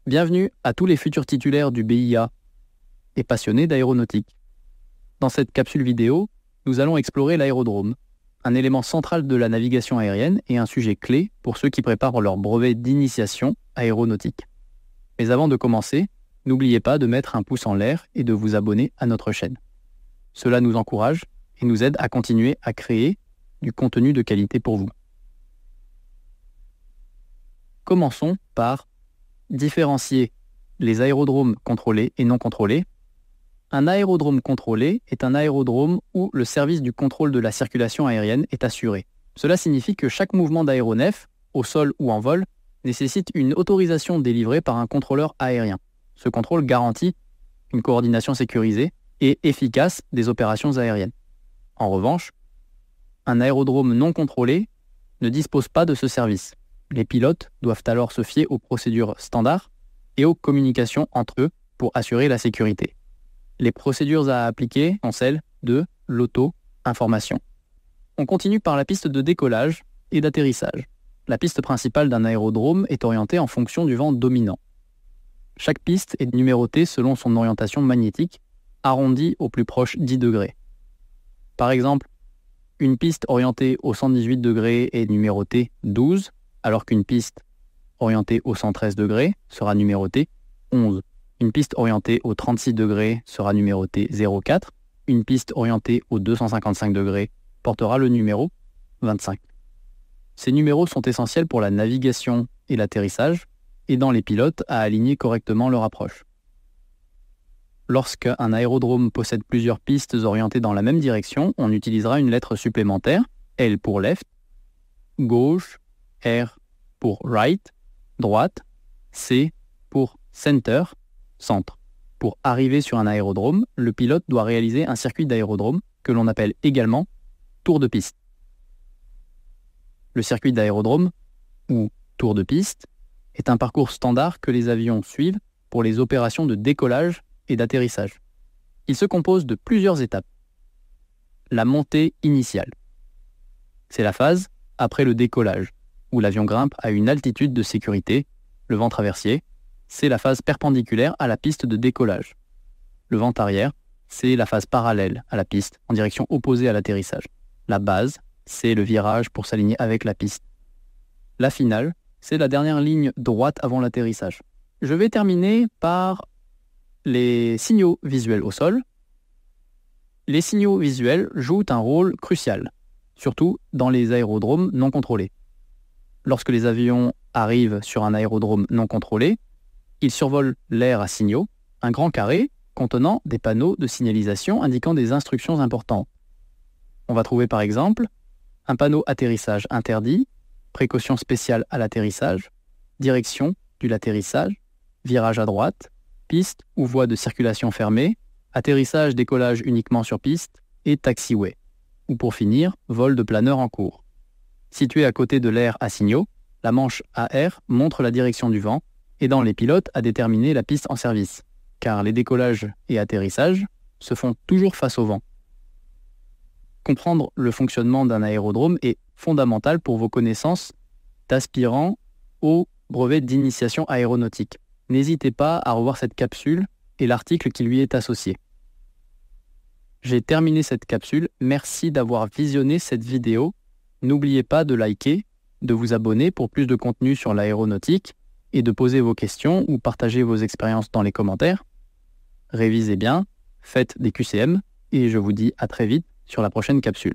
Bienvenue à tous les futurs titulaires du BIA et passionnés d'aéronautique. Dans cette capsule vidéo, nous allons explorer l'aérodrome, un élément central de la navigation aérienne et un sujet clé pour ceux qui préparent leur brevet d'initiation aéronautique. Mais avant de commencer, n'oubliez pas de mettre un pouce en l'air et de vous abonner à notre chaîne. Cela nous encourage et nous aide à continuer à créer du contenu de qualité pour vous. Commençons par différencier les aérodromes contrôlés et non contrôlés. Un aérodrome contrôlé est un aérodrome où le service du contrôle de la circulation aérienne est assuré. Cela signifie que chaque mouvement d'aéronef, au sol ou en vol, nécessite une autorisation délivrée par un contrôleur aérien. Ce contrôle garantit une coordination sécurisée et efficace des opérations aériennes. En revanche, un aérodrome non contrôlé ne dispose pas de ce service. Les pilotes doivent alors se fier aux procédures standards et aux communications entre eux pour assurer la sécurité. Les procédures à appliquer sont celles de l'auto-information. On continue par la piste de décollage et d'atterrissage. La piste principale d'un aérodrome est orientée en fonction du vent dominant. Chaque piste est numérotée selon son orientation magnétique, arrondie au plus proche 10 degrés. Par exemple, une piste orientée au 118 degrés est numérotée 12, alors qu'une piste orientée au 113 degrés sera numérotée 11. Une piste orientée au 36 degrés sera numérotée 04. Une piste orientée au 255 degrés portera le numéro 25. Ces numéros sont essentiels pour la navigation et l'atterrissage, aidant les pilotes à aligner correctement leur approche. Lorsqu'un aérodrome possède plusieurs pistes orientées dans la même direction, on utilisera une lettre supplémentaire, L pour left, gauche, R pour right, droite, C pour center, centre. Pour arriver sur un aérodrome, le pilote doit réaliser un circuit d'aérodrome que l'on appelle également tour de piste. Le circuit d'aérodrome, ou tour de piste, est un parcours standard que les avions suivent pour les opérations de décollage et d'atterrissage. Il se compose de plusieurs étapes. La montée initiale. C'est la phase après le décollage, où l'avion grimpe à une altitude de sécurité, le vent traversier. C'est la phase perpendiculaire à la piste de décollage. Le vent arrière, c'est la phase parallèle à la piste, en direction opposée à l'atterrissage. La base, c'est le virage pour s'aligner avec la piste. La finale, c'est la dernière ligne droite avant l'atterrissage. Je vais terminer par les signaux visuels au sol. Les signaux visuels jouent un rôle crucial, surtout dans les aérodromes non contrôlés. Lorsque les avions arrivent sur un aérodrome non contrôlé, ils survolent l'air à signaux, un grand carré contenant des panneaux de signalisation indiquant des instructions importantes. On va trouver par exemple un panneau atterrissage interdit, précaution spéciale à l'atterrissage, direction de l'atterrissage, virage à droite, piste ou voie de circulation fermée, atterrissage, décollage uniquement sur piste et taxiway. Ou pour finir, vol de planeur en cours. Situé à côté de l'air à signaux, la manche AR montre la direction du vent, aidant les pilotes à déterminer la piste en service, car les décollages et atterrissages se font toujours face au vent. Comprendre le fonctionnement d'un aérodrome est fondamental pour vos connaissances d'aspirants au brevet d'initiation aéronautique. N'hésitez pas à revoir cette capsule et l'article qui lui est associé. J'ai terminé cette capsule. Merci d'avoir visionné cette vidéo. N'oubliez pas de liker, de vous abonner pour plus de contenu sur l'aéronautique et de poser vos questions ou partager vos expériences dans les commentaires. Révisez bien, faites des QCM et je vous dis à très vite sur la prochaine capsule.